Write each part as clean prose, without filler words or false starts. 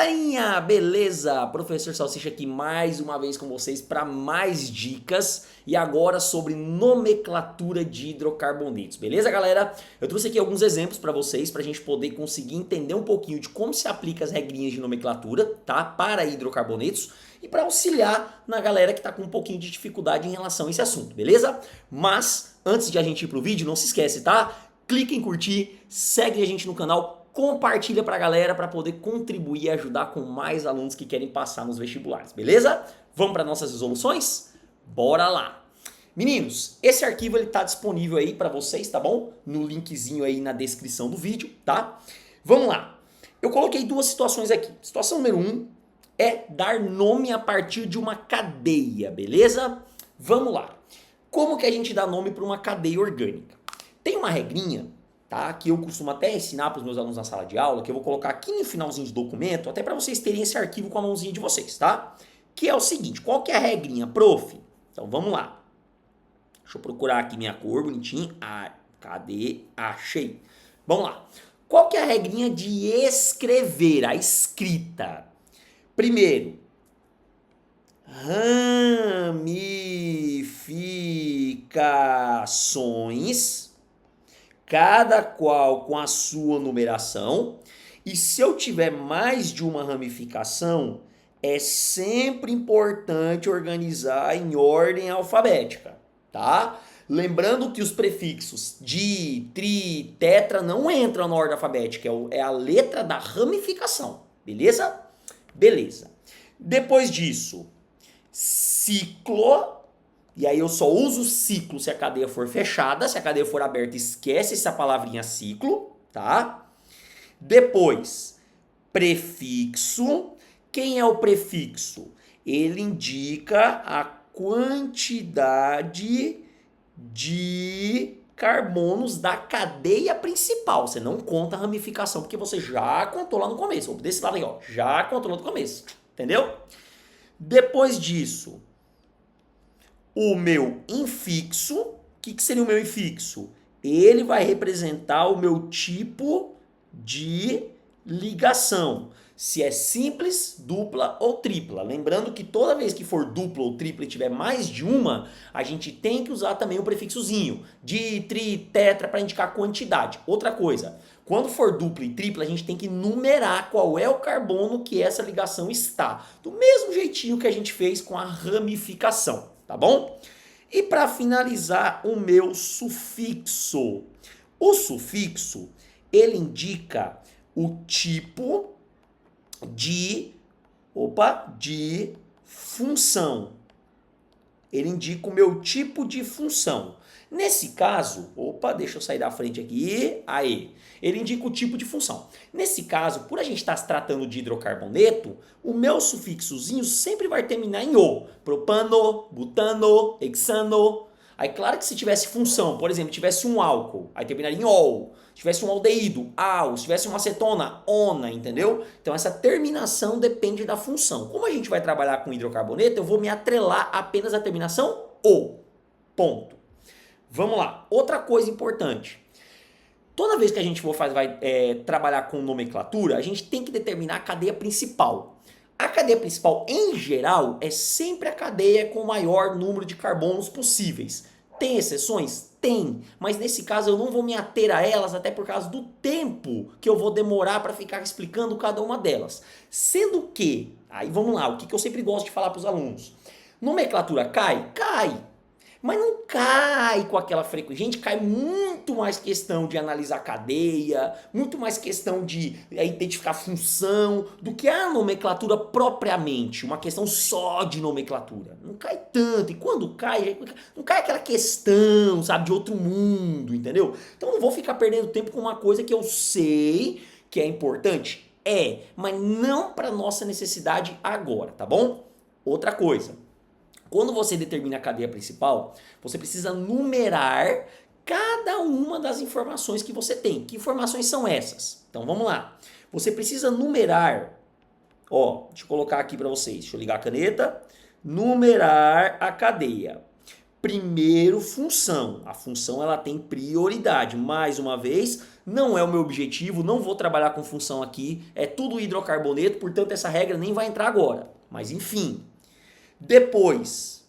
Galerinha, beleza? Professor Salsicha aqui mais uma vez com vocês para mais dicas e agora sobre nomenclatura de hidrocarbonetos, beleza, galera? Eu trouxe aqui alguns exemplos para vocês para a gente poder conseguir entender um pouquinho de como se aplica as regrinhas de nomenclatura, tá? Para hidrocarbonetos e para auxiliar na galera que está com um pouquinho de dificuldade em relação a esse assunto, beleza? Mas antes de a gente ir pro vídeo, não se esquece, tá? Clique em curtir, segue a gente no canal, compartilha pra galera para poder contribuir e ajudar com mais alunos que querem passar nos vestibulares, beleza? Vamos para nossas resoluções? Bora lá! Meninos, esse arquivo ele tá disponível aí para vocês, tá bom? No linkzinho aí na descrição do vídeo, tá? Vamos lá! Eu coloquei duas situações aqui. Situação número 1 é dar nome a partir de uma cadeia, beleza? Vamos lá! Como que a gente dá nome para uma cadeia orgânica? Tem uma regrinha, tá, que eu costumo até ensinar para os meus alunos na sala de aula, que eu vou colocar aqui no finalzinho do documento, até para vocês terem esse arquivo com a mãozinha de vocês, tá? Que é o seguinte, qual que é a regrinha, prof? Então vamos lá. Deixa eu procurar aqui minha cor bonitinho. Ah, cadê? Achei. Vamos lá. Qual que é a regrinha de escrever, a escrita? Primeiro, ramificações, cada qual com a sua numeração, e se eu tiver mais de uma ramificação, é sempre importante organizar em ordem alfabética, tá? Lembrando que os prefixos di, tri, tetra não entram na ordem alfabética, é a letra da ramificação, beleza? Beleza. Depois disso, ciclo. E aí eu só uso ciclo se a cadeia for fechada. Se a cadeia for aberta, esquece essa palavrinha ciclo, tá? Depois, prefixo. Quem é o prefixo? Ele indica a quantidade de carbonos da cadeia principal. Você não conta a ramificação, porque você já contou lá no começo. Desse lado aí, ó, já contou lá no começo. Entendeu? Depois disso, o meu infixo. O que seria o meu infixo? Ele vai representar o meu tipo de ligação. Se é simples, dupla ou tripla. Lembrando que toda vez que for dupla ou tripla e tiver mais de uma, a gente tem que usar também o prefixozinho. Di, tri, tetra para indicar quantidade. Outra coisa, quando for dupla e tripla, a gente tem que numerar qual é o carbono que essa ligação está. Do mesmo jeitinho que a gente fez com a ramificação, tá bom? E para finalizar, o meu sufixo. O sufixo, ele indica o tipo de função. Ele indica o meu tipo de função. Nesse caso, deixa eu sair da frente aqui. Aí, ele indica o tipo de função. Nesse caso, por a gente estar se tratando de hidrocarboneto, o meu sufixozinho sempre vai terminar em O. Propano, butano, hexano. Aí, claro que se tivesse função, por exemplo, tivesse um álcool, aí terminaria em ol. Se tivesse um aldeído, al. Se tivesse uma acetona, ona, entendeu? Então, essa terminação depende da função. Como a gente vai trabalhar com hidrocarboneto, eu vou me atrelar apenas à terminação o. Ponto. Vamos lá. Outra coisa importante. Toda vez que a gente vai trabalhar com nomenclatura, a gente tem que determinar a cadeia principal. A cadeia principal, em geral, é sempre a cadeia com o maior número de carbonos possíveis. Tem exceções? Tem. Mas nesse caso eu não vou me ater a elas, até por causa do tempo que eu vou demorar para ficar explicando cada uma delas. Sendo que, aí vamos lá, o que eu sempre gosto de falar para os alunos. Nomenclatura cai? Cai. Mas não cai com aquela frequência. Gente, cai muito mais questão de analisar cadeia, muito mais questão de identificar função, do que a nomenclatura propriamente. Uma questão só de nomenclatura. Não cai tanto. E quando cai, não cai aquela questão, sabe, de outro mundo, entendeu? Então não vou ficar perdendo tempo com uma coisa que eu sei que é importante. Mas não para nossa necessidade agora, tá bom? Outra coisa. Quando você determina a cadeia principal, você precisa numerar cada uma das informações que você tem. Que informações são essas? Então vamos lá. Você precisa numerar, deixa eu colocar aqui para vocês. Deixa eu ligar a caneta. Numerar a cadeia. Primeiro, função. A função ela tem prioridade. Mais uma vez, não é o meu objetivo, não vou trabalhar com função aqui, é tudo hidrocarboneto, portanto essa regra nem vai entrar agora. Mas enfim. Depois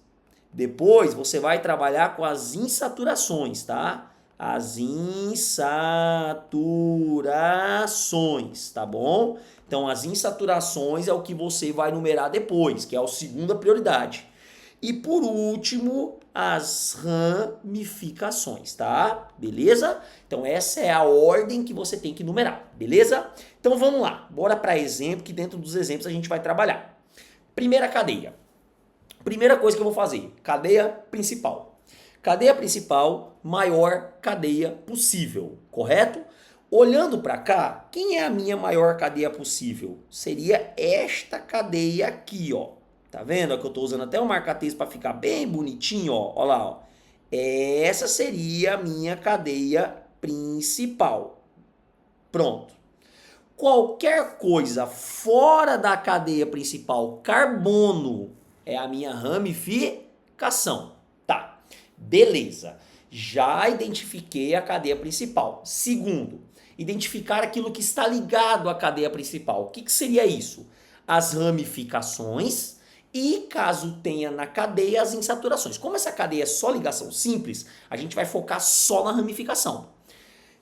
você vai trabalhar com as insaturações, tá? As insaturações, tá bom? Então as insaturações é o que você vai numerar depois, que é a segunda prioridade. E por último, as ramificações, tá? Beleza? Então essa é a ordem que você tem que numerar, beleza? Então vamos lá, bora para exemplo, que dentro dos exemplos a gente vai trabalhar. Primeira cadeia. Primeira coisa que eu vou fazer, cadeia principal. Cadeia principal, maior cadeia possível, correto? Olhando para cá, quem é a minha maior cadeia possível? Seria esta cadeia aqui, ó. Tá vendo? Ó, que eu tô usando até o marca-texto para ficar bem bonitinho, ó. Ó lá, ó. Essa seria a minha cadeia principal. Pronto. Qualquer coisa fora da cadeia principal, carbono, é a minha ramificação. Tá, beleza. Já identifiquei a cadeia principal. Segundo, identificar aquilo que está ligado à cadeia principal. O que seria isso? As ramificações e, caso tenha na cadeia, as insaturações. Como essa cadeia é só ligação simples, a gente vai focar só na ramificação.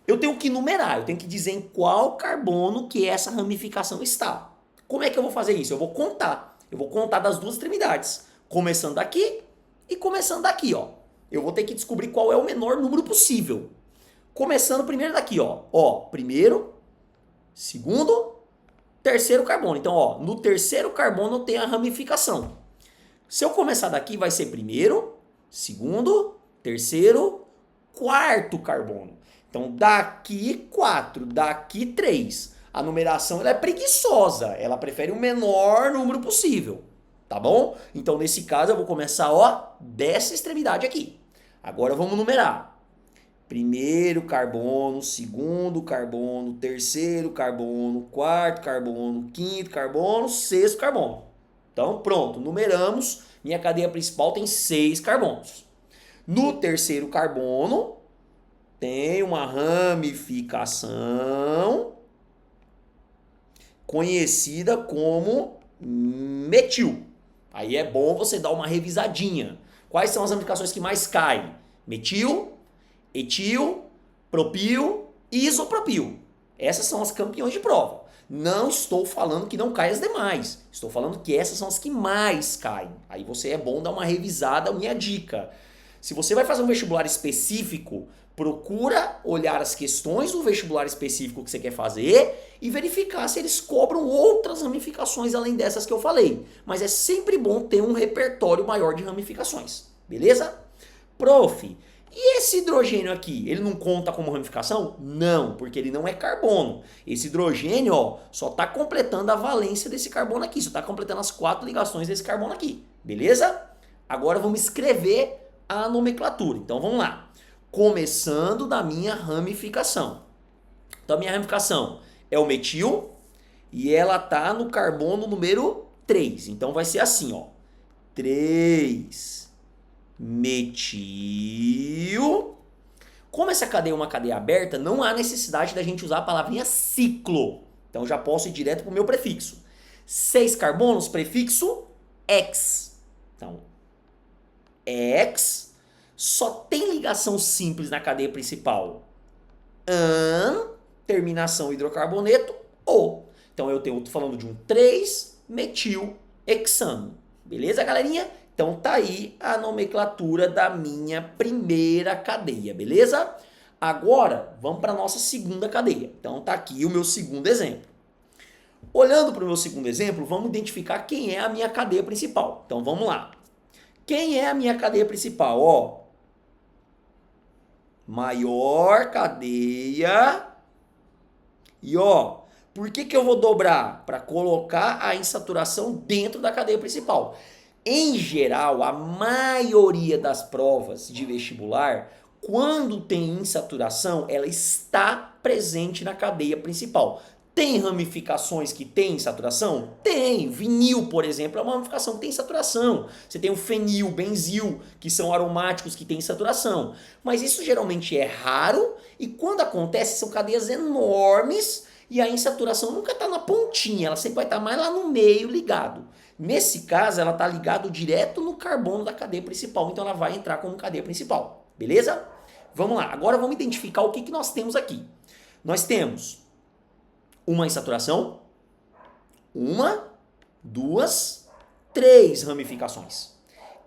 Eu tenho que numerar, eu tenho que dizer em qual carbono que essa ramificação está. Como é que eu vou fazer isso? Eu vou contar. Eu vou contar das duas extremidades, começando daqui e começando daqui, ó. Eu vou ter que descobrir qual é o menor número possível. Começando primeiro daqui, ó. Ó, primeiro, segundo, terceiro carbono. Então, ó, no terceiro carbono tem a ramificação. Se eu começar daqui, vai ser primeiro, segundo, terceiro, quarto carbono. Então, daqui 4, daqui 3. A numeração ela é preguiçosa, ela prefere o menor número possível, tá bom? Então, nesse caso, eu vou começar, ó, dessa extremidade aqui. Agora vamos numerar. Primeiro carbono, segundo carbono, terceiro carbono, quarto carbono, quinto carbono, sexto carbono. Então, pronto, numeramos. Minha cadeia principal tem 6 carbonos. No terceiro carbono, tem uma ramificação conhecida como metil. Aí é bom você dar uma revisadinha. Quais são as ramificações que mais caem? Metil, etil, propil e isopropil. Essas são as campeões de prova. Não estou falando que não caem as demais. Estou falando que essas são as que mais caem. Aí você é bom dar uma revisada, minha dica. Se você vai fazer um vestibular específico, procura olhar as questões do vestibular específico que você quer fazer e verificar se eles cobram outras ramificações além dessas que eu falei. Mas é sempre bom ter um repertório maior de ramificações. Beleza? Prof, e esse hidrogênio aqui, ele não conta como ramificação? Não, porque ele não é carbono. Esse hidrogênio, ó, só está completando a valência desse carbono aqui, só está completando as 4 ligações desse carbono aqui. Beleza? Agora vamos escrever a nomenclatura. Então vamos lá. Começando da minha ramificação. Então a minha ramificação é o metil e ela tá no carbono número 3. Então vai ser assim, ó. 3 metil. Como essa cadeia é uma cadeia aberta, não há necessidade da gente usar a palavrinha ciclo. Então já posso ir direto para o meu prefixo. 6 carbonos, prefixo X. Então, X só tem ligação simples na cadeia principal. An, terminação hidrocarboneto, O. Então eu tô falando de um 3-metil-hexano. Beleza, galerinha? Então tá aí a nomenclatura da minha primeira cadeia, beleza? Agora, vamos para a nossa segunda cadeia. Então tá aqui o meu segundo exemplo. Olhando para o meu segundo exemplo, vamos identificar quem é a minha cadeia principal. Então vamos lá. Quem é a minha cadeia principal? Ó, maior cadeia. E ó, por que eu vou dobrar? Para colocar a insaturação dentro da cadeia principal. Em geral, a maioria das provas de vestibular, quando tem insaturação, ela está presente na cadeia principal. Tem ramificações que tem saturação? Tem. Vinil, por exemplo, é uma ramificação que tem saturação. Você tem o fenil, benzil, que são aromáticos que têm saturação. Mas isso geralmente é raro e quando acontece são cadeias enormes e a insaturação nunca está na pontinha, ela sempre vai estar mais lá no meio ligado. Nesse caso, ela está ligado direto no carbono da cadeia principal, então ela vai entrar como cadeia principal. Beleza? Vamos lá. Agora vamos identificar o que nós temos aqui. Nós temos uma insaturação, uma, duas, três ramificações.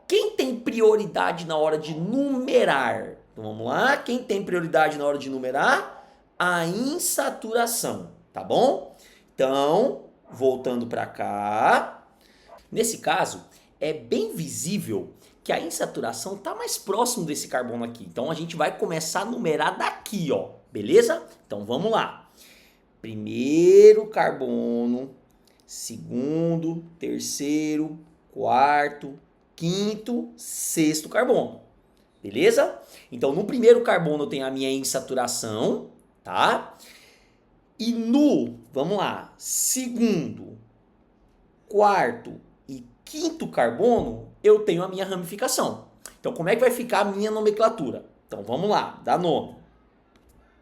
Quem tem prioridade na hora de numerar? Então vamos lá, quem tem prioridade na hora de numerar? A insaturação, tá bom? Então, voltando para cá, nesse caso, é bem visível que a insaturação está mais próximo desse carbono aqui. Então a gente vai começar a numerar daqui, ó, beleza? Então vamos lá. Primeiro carbono, segundo, terceiro, quarto, quinto, sexto carbono. Beleza? Então no primeiro carbono eu tenho a minha insaturação, tá? E no, vamos lá, segundo, quarto e quinto carbono eu tenho a minha ramificação. Então como é que vai ficar a minha nomenclatura? Então vamos lá, dá nome.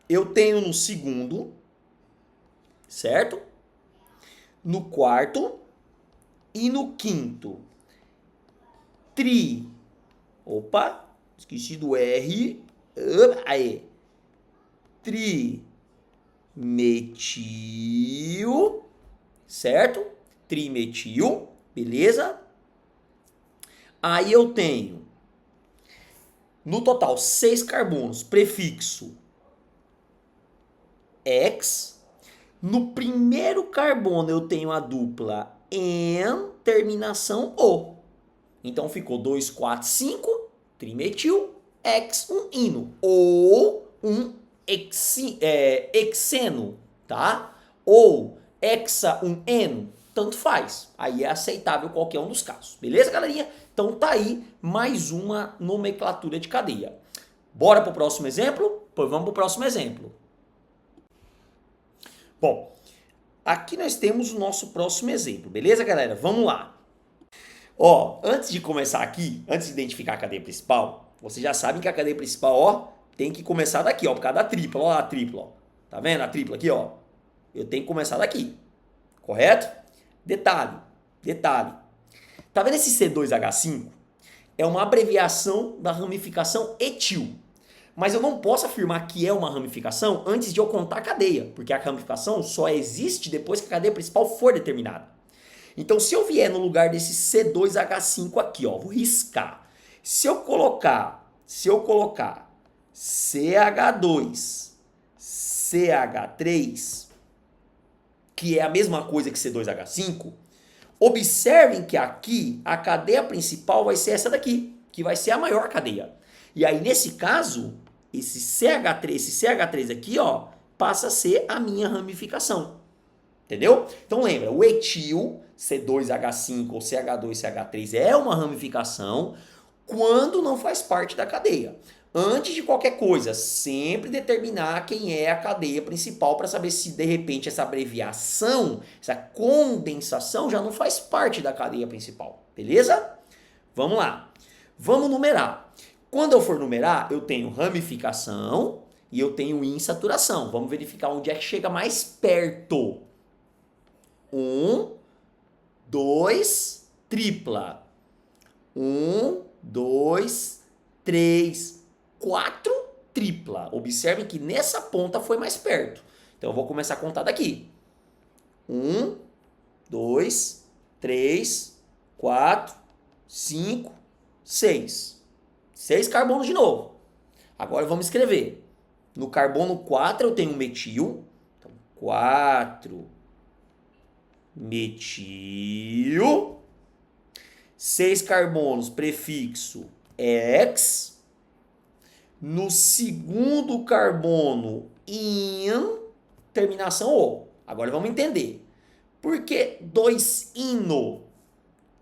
Eu tenho no segundo, certo? No quarto e no quinto. Opa, esqueci do R. Aí. Trimetil, certo? Trimetil, beleza? Aí eu tenho, no total, 6 carbonos, prefixo X. No primeiro carbono eu tenho a dupla N, terminação O. Então ficou 2, 4, 5, trimetil, X, um ino. Ou um hexeno, tá? Ou hexa, um eno, tanto faz. Aí é aceitável qualquer um dos casos. Beleza, galerinha? Então tá aí mais uma nomenclatura de cadeia. Bora pro próximo exemplo? Pois vamos pro próximo exemplo. Bom, aqui nós temos o nosso próximo exemplo, beleza, galera? Vamos lá. Ó, antes de começar aqui, antes de identificar a cadeia principal, vocês já sabem que a cadeia principal, ó, tem que começar daqui, ó, por causa da tripla, ó, a tripla, ó. Tá vendo a tripla aqui, ó? Eu tenho que começar daqui, correto? Detalhe. Tá vendo esse C2H5? É uma abreviação da ramificação etil. Mas eu não posso afirmar que é uma ramificação antes de eu contar a cadeia, porque a ramificação só existe depois que a cadeia principal for determinada. Então, se eu vier no lugar desse C2H5 aqui, ó, vou riscar. Se eu colocar CH2, CH3, que é a mesma coisa que C2H5, observem que aqui a cadeia principal vai ser essa daqui, que vai ser a maior cadeia. E aí, nesse caso, esse CH3 aqui, ó, passa a ser a minha ramificação. Entendeu? Então lembra, o etil, C2H5 ou CH2CH3 é uma ramificação quando não faz parte da cadeia. Antes de qualquer coisa, sempre determinar quem é a cadeia principal para saber se de repente essa abreviação, essa condensação já não faz parte da cadeia principal. Beleza? Vamos lá. Vamos numerar. Quando eu for numerar, eu tenho ramificação e eu tenho insaturação. Vamos verificar onde é que chega mais perto. 1, 2, tripla. 1, 2, 3, 4, tripla. Observem que nessa ponta foi mais perto. Então eu vou começar a contar daqui. 1, 2, 3, 4, 5, 6. 6 carbonos de novo. Agora vamos escrever. No carbono 4 eu tenho um metil. Então, 4 metil. 6 carbonos, prefixo X. No segundo carbono, in, terminação O. Agora vamos entender. Por que 2 ino?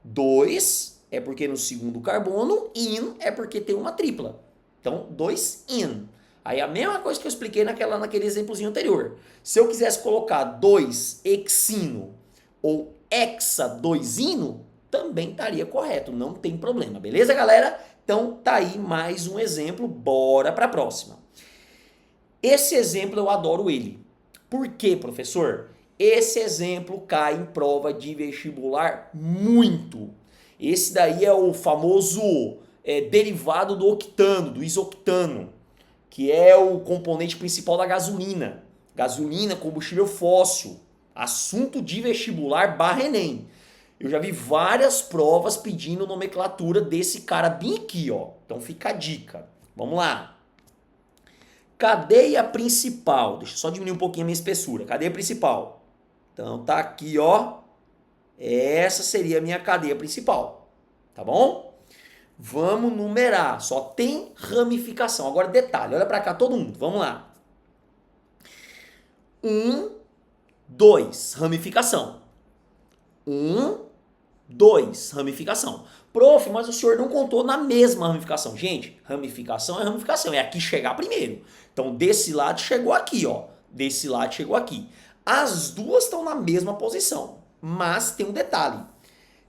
2 é porque no segundo carbono, in é porque tem uma tripla. Então, 2 in. Aí a mesma coisa que eu expliquei naquele exemplozinho anterior. Se eu quisesse colocar 2-hexino ou hexa-2-ino, também estaria correto, não tem problema, beleza, galera? Então tá aí mais um exemplo, bora para a próxima. Esse exemplo eu adoro ele. Por quê, professor? Esse exemplo cai em prova de vestibular muito. Esse daí é o famoso derivado do octano, do isoctano, que é o componente principal da gasolina. Gasolina, combustível fóssil. Assunto de vestibular barra Enem. Eu já vi várias provas pedindo nomenclatura desse cara bem aqui, ó. Então fica a dica. Vamos lá. Cadeia principal. Deixa eu só diminuir um pouquinho a minha espessura. Cadeia principal. Então tá aqui, ó. Essa seria a minha cadeia principal. Tá bom? Vamos numerar. Só tem ramificação. Agora detalhe. Olha pra cá todo mundo. Vamos lá. 1, 2. Ramificação. 1, 2. Ramificação. Prof, mas o senhor não contou na mesma ramificação. Gente, ramificação é ramificação. É aqui chegar primeiro. Então, desse lado chegou aqui, ó. Desse lado chegou aqui. As duas estão na mesma posição. Mas tem um detalhe.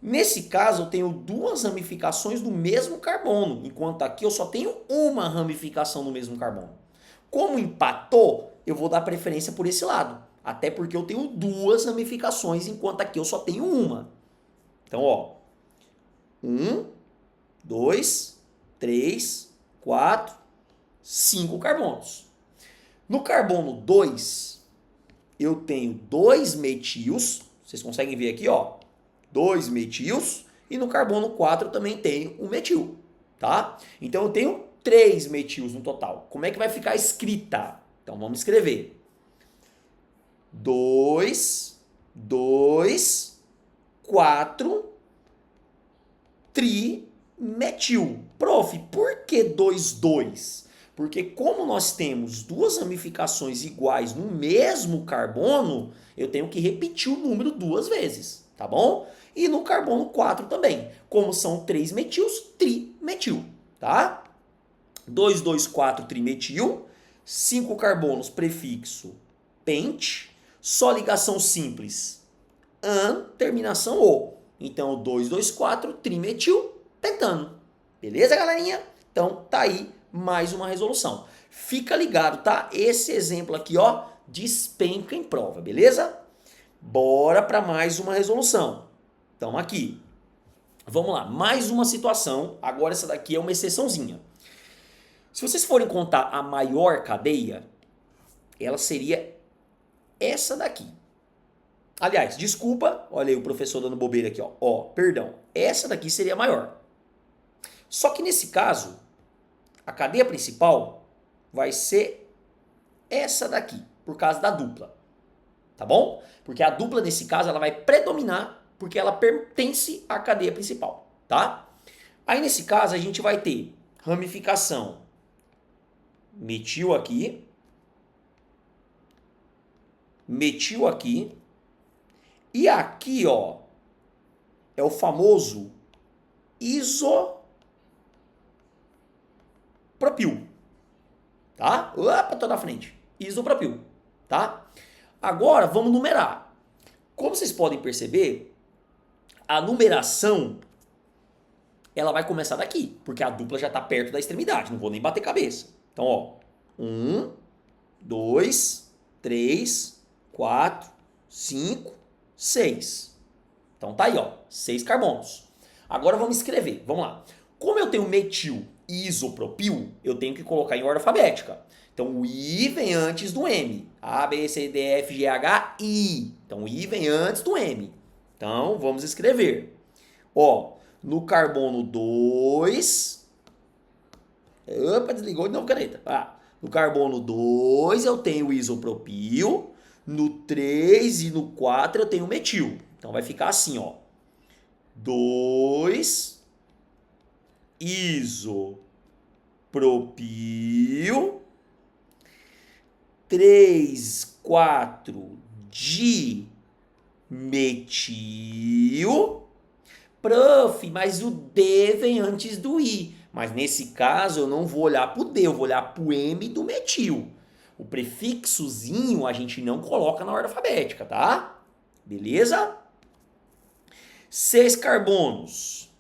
Nesse caso, eu tenho duas ramificações do mesmo carbono. Enquanto aqui eu só tenho uma ramificação do mesmo carbono. Como empatou, eu vou dar preferência por esse lado. Até porque eu tenho duas ramificações, enquanto aqui eu só tenho uma. Então, ó. 1, 2, 3, 4, 5 carbonos. No carbono 2, eu tenho 2 metios. Vocês conseguem ver aqui, ó. 2 metios. E no carbono 4 eu também tenho um metil. Tá? Então eu tenho 3 metios no total. Como é que vai ficar escrita? Então vamos escrever. 2, 2, 4, trimetil. Prof, por que 2, 2? Porque como nós temos duas ramificações iguais no mesmo carbono, eu tenho que repetir o número duas vezes, tá bom? E no carbono 4 também. Como são 3 metils, trimetil, tá? 2, 2, 4, trimetil. 5 carbonos, prefixo pente. Só ligação simples, an, terminação o. Então, 2, 2, 4, trimetil, pentano. Beleza, galerinha? Então, tá aí mais uma resolução. Fica ligado, tá? Esse exemplo aqui, ó, despenca em prova, beleza? Bora para mais uma resolução. Então, aqui. Vamos lá, mais uma situação. Agora essa daqui é uma exceçãozinha. Se vocês forem contar a maior cadeia, ela seria essa daqui. Aliás, desculpa, olha aí o professor dando bobeira aqui, ó, perdão. Essa daqui seria a maior. Só que nesse caso, a cadeia principal vai ser essa daqui, por causa da dupla. Tá bom? Porque a dupla nesse caso ela vai predominar porque ela pertence à cadeia principal, tá? Aí nesse caso a gente vai ter ramificação metil aqui, metil aqui, e aqui, ó, é o famoso isopropil, tá? Opa, tô na frente. Isopropil, tá? Agora vamos numerar. Como vocês podem perceber, a numeração ela vai começar daqui, porque a dupla já está perto da extremidade, não vou nem bater cabeça. Então, ó, 1, 2, 3, 4, 5, 6. Então tá aí, ó, 6 carbonos. Agora vamos escrever, vamos lá. Como eu tenho metil e isopropil, eu tenho que colocar em ordem alfabética. Então o I vem antes do M. A, B, C, D, F, G, H, I. Então o I vem antes do M. Então vamos escrever. Ó, no carbono 2... Opa, desligou de novo a caneta. No carbono 2 eu tenho isopropil. No 3 e no 4 eu tenho metil. Então vai ficar assim, ó. 2 isopropil. 3, 4 dimetil. Prof, mas o D vem antes do I. Mas nesse caso eu não vou olhar para o D, eu vou olhar para o M do metil. O prefixozinho a gente não coloca na ordem alfabética, tá? Beleza? 6 carbonos.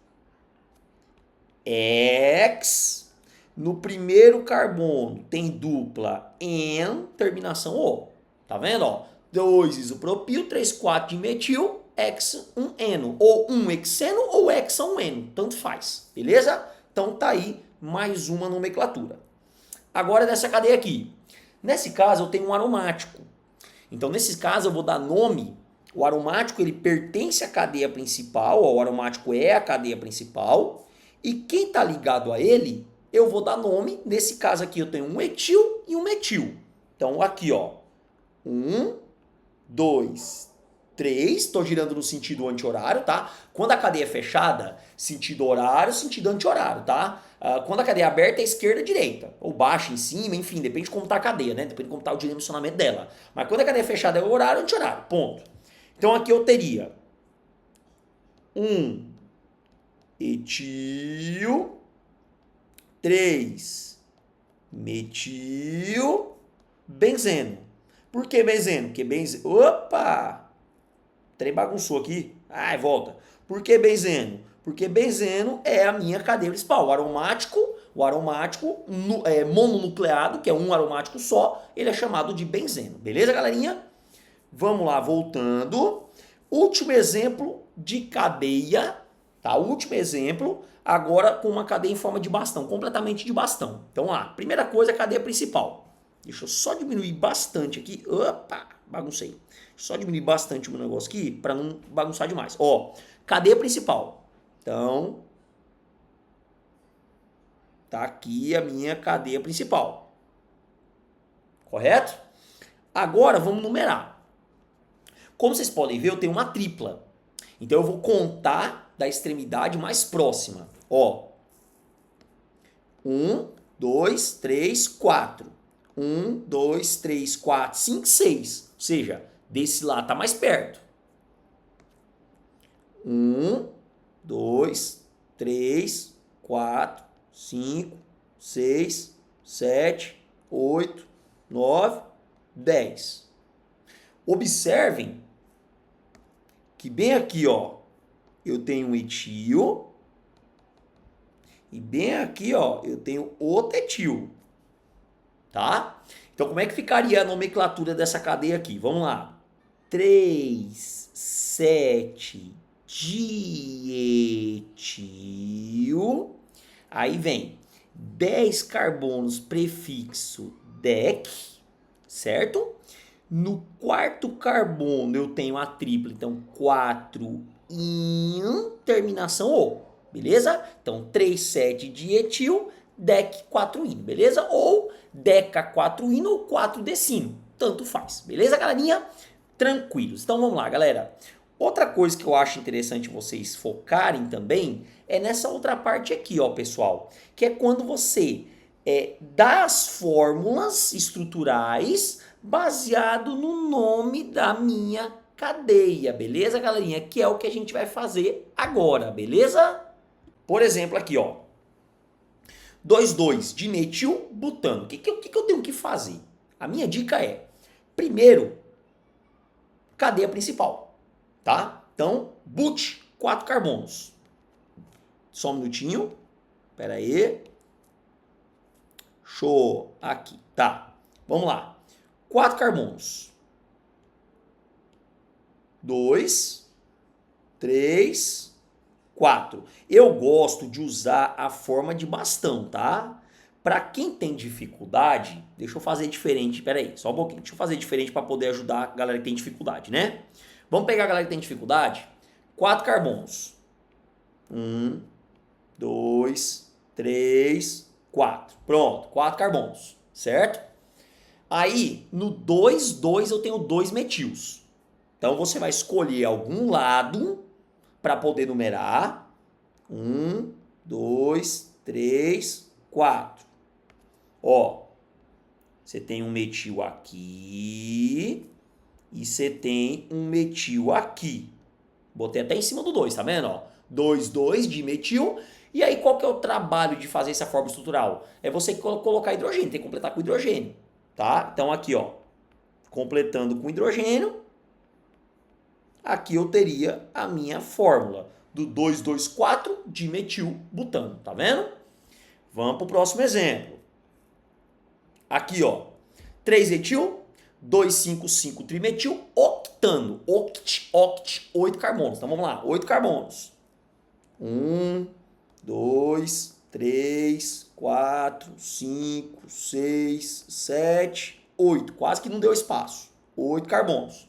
X. No primeiro carbono tem dupla N, terminação O. Tá vendo? Ó? 2 isopropil, 3, 4 de metil, X, 1 eno. Ou 1 hexeno ou hexa 1 eno. Tanto faz. Beleza? Então tá aí mais uma nomenclatura. Agora dessa cadeia aqui. Nesse caso eu tenho um aromático. Então nesse caso eu vou dar nome. O aromático ele pertence à cadeia principal, o aromático é a cadeia principal. E quem está ligado a ele, eu vou dar nome. Nesse caso aqui eu tenho um etil e um metil. Então aqui, ó. 1, 2, 3. Estou girando no sentido anti-horário, tá? Quando a cadeia é fechada, sentido horário, sentido anti-horário, tá? Quando a cadeia é aberta, é esquerda, direita. Ou baixa, em cima, enfim, depende de como está a cadeia, né? Depende de como está o dimensionamento dela. Mas quando a cadeia é fechada, é horário, anti-horário. Ponto. Então aqui eu teria um etil, 3 metil, benzeno. Por que benzeno? Porque benzeno... Opa! O trem bagunçou aqui. Ai, volta. Por que benzeno? Porque benzeno é a minha cadeia principal. O aromático mononucleado, que é um aromático só, ele é chamado de benzeno. Beleza, galerinha? Vamos lá, voltando. Último exemplo de cadeia, tá? Último exemplo, agora com uma cadeia em forma de bastão, completamente de bastão. Então, lá, primeira coisa, a cadeia principal. Deixa eu só diminuir bastante aqui. Opa, baguncei. Só diminuir bastante o meu negócio aqui para não bagunçar demais. Ó, cadeia principal. Então, tá aqui a minha cadeia principal. Correto? Agora vamos numerar. Como vocês podem ver, eu tenho uma tripla. Então eu vou contar da extremidade mais próxima. Ó, 1, 2, 3, 4. 1, 2, 3, 4, 5, 6. Ou seja, desse lá tá mais perto. 1, 2, 3, 4, 5, 6, 7, 8, 9, 10. Observem que bem aqui, ó, eu tenho um etil e bem aqui, ó, eu tenho outro etil, tá? Então, como é que ficaria a nomenclatura dessa cadeia aqui? Vamos lá. 3, 7 dietil. Aí vem 10 carbonos prefixo DEC, certo? No quarto carbono eu tenho a tripla, então 4 in, terminação O, beleza? Então 3, 7 dietil, DEC 4 in, beleza? Ou DECA 4 in ou 4 decino, tanto faz, beleza, galerinha? Tranquilos. Então vamos lá, galera. Outra coisa que eu acho interessante vocês focarem também é nessa outra parte aqui, ó, pessoal, que é quando você dá as fórmulas estruturais baseado no nome da minha cadeia, beleza, galerinha? Que é o que a gente vai fazer agora, beleza? Por exemplo, aqui, ó, 2,2 dimetilbutano. O que eu tenho que fazer? A minha dica é, primeiro, cadeia principal, tá? Então, but, 4 carbonos. Só um minutinho. Pera aí. Show. Aqui, tá. Vamos lá. 4 carbonos. 2, 3, 4. Eu gosto de usar a forma de bastão, tá? Para quem tem dificuldade, deixa eu fazer diferente. Pera aí, só um pouquinho. Deixa eu fazer diferente para poder ajudar a galera que tem dificuldade, né? Vamos pegar a galera que tem dificuldade. 4 carbonos. 1, 2, 3, 4. Pronto, 4 carbonos, certo? Aí, no 2, 2 eu tenho 2 metils. Então, você vai escolher algum lado para poder numerar. 1, 2, 3, 4. Ó, você tem um metil aqui e você tem um metil aqui. Botei até em cima do 2, tá vendo? Ó, 2, 2 de metil. E aí qual que é o trabalho de fazer essa fórmula estrutural? É você colocar hidrogênio, tem que completar com hidrogênio, tá? Então aqui, ó, completando com hidrogênio, aqui eu teria a minha fórmula do 2,2,4 dimetilbutano, tá vendo? Vamos para o próximo exemplo. Aqui, ó, 3-etil, 2,5,5 trimetil, octano, oct, 8 carbonos. Então vamos lá, 8 carbonos. 1, 2, 3, 4, 5, 6, 7, 8. Quase que não deu espaço. 8 carbonos.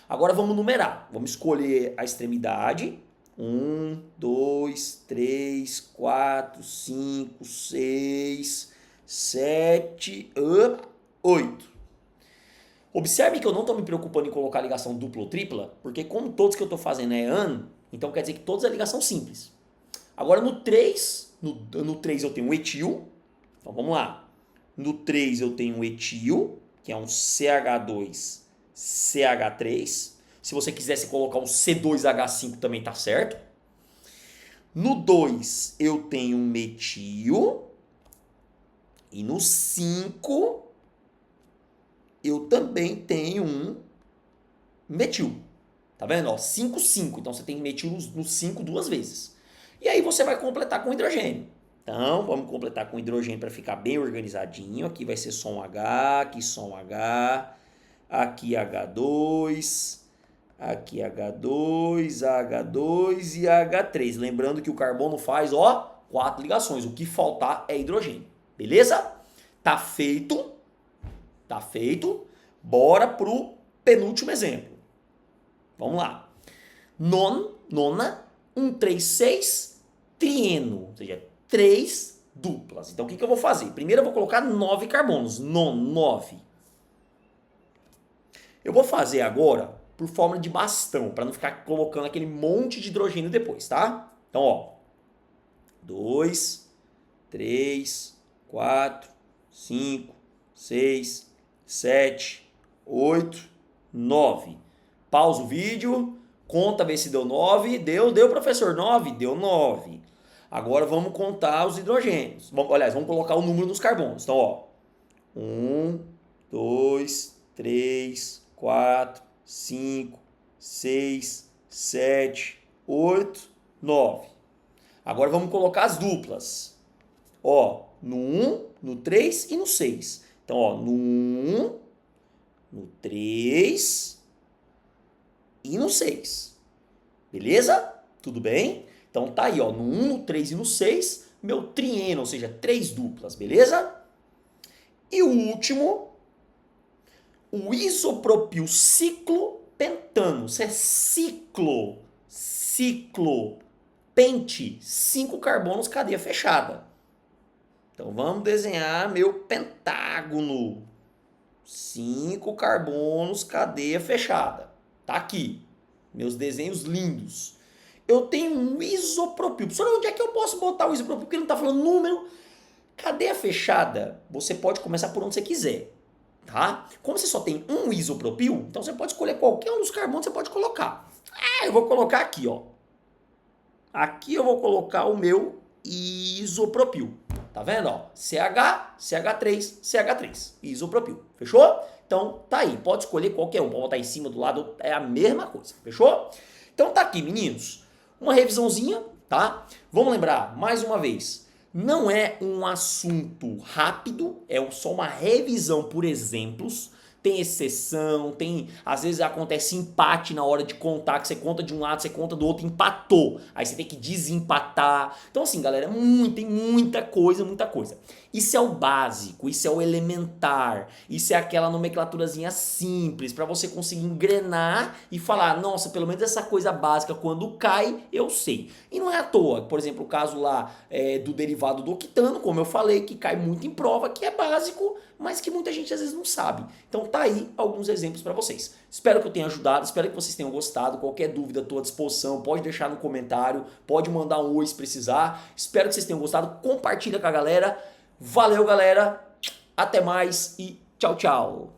Agora vamos numerar. Vamos escolher a extremidade. 1, 2, 3, 4, 5, 6, 7, 8. Observe que eu não estou me preocupando em colocar ligação dupla ou tripla, porque como todos que eu estou fazendo é AN, então quer dizer que todas é ligação simples. Agora no 3, no 3 eu tenho um etil, então vamos lá. No 3 eu tenho um etil, que é um CH2CH3. Se você quisesse colocar um C2H5 também tá certo. No 2 eu tenho um metil. E no 5 eu também tenho um metil. Tá vendo? Ó, 5, 5. Então você tem metil no 5 duas vezes. E aí você vai completar com hidrogênio. Então vamos completar com hidrogênio para ficar bem organizadinho. Aqui vai ser só um H, aqui só um H, aqui H2, aqui H2, H2 e H3. Lembrando que o carbono faz, ó, 4 ligações. O que faltar é hidrogênio. Beleza? Tá feito. Tá feito. Bora pro penúltimo exemplo. Vamos lá. Nona, 1,3,6, trieno. Ou seja, 3 duplas. Então o que eu vou fazer? Primeiro eu vou colocar 9 carbonos. 9. Eu vou fazer agora por forma de bastão, para não ficar colocando aquele monte de hidrogênio depois, tá? Então, ó. 2, 3, 4, 5, 6, 7, 8, 9. Pausa o vídeo, conta, vê se deu 9. Deu, professor, 9? Deu 9. Agora vamos contar os hidrogênios. Aliás, vamos colocar o número dos carbonos. Então, ó. 1, 2, 3, 4, 5, 6, 7, 8, 9. Agora vamos colocar as duplas. Ó, no 1, no 3 e no 6. Então, ó, no 1, no 3 e no 6. Beleza? Tudo bem? Então tá aí, ó, no 1, no 3 e no 6, meu trieno, ou seja, 3 duplas, beleza? E o último, o isopropil ciclopentano. Isso é ciclo, pente, 5 carbonos, cadeia fechada. Então vamos desenhar meu pentágono. 5 carbonos, cadeia fechada. Tá aqui. Meus desenhos lindos. Eu tenho um isopropil. Professor, onde é que eu posso botar o isopropil? Porque ele não está falando número. Cadeia fechada, você pode começar por onde você quiser. Tá? Como você só tem um isopropil, então você pode escolher qualquer um dos carbonos que você pode colocar. Eu vou colocar aqui, ó. Aqui eu vou colocar o meu isopropil. Tá vendo? Ó? CH, CH3, CH3. Isopropil. Fechou? Então tá aí. Pode escolher qualquer um. Pode botar em cima, do lado. É a mesma coisa. Fechou? Então tá aqui, meninos. Uma revisãozinha, tá? Vamos lembrar, mais uma vez. Não é um assunto rápido. É só uma revisão por exemplos. Tem exceção, às vezes acontece empate na hora de contar, que você conta de um lado, você conta do outro, empatou. Aí você tem que desempatar. Então assim, galera, tem muita coisa, muita coisa. Isso é o básico, isso é o elementar, isso é aquela nomenclaturazinha simples para você conseguir engrenar e falar, nossa, pelo menos essa coisa básica quando cai, eu sei. E não é à toa, por exemplo, o caso lá do derivado do octano, como eu falei, que cai muito em prova, que é básico, mas que muita gente às vezes não sabe. Então tá aí alguns exemplos para vocês. Espero que eu tenha ajudado, espero que vocês tenham gostado. Qualquer dúvida, estou à disposição, pode deixar no comentário, pode mandar um oi se precisar. Espero que vocês tenham gostado, compartilha com a galera. Valeu, galera, até mais e tchau, tchau.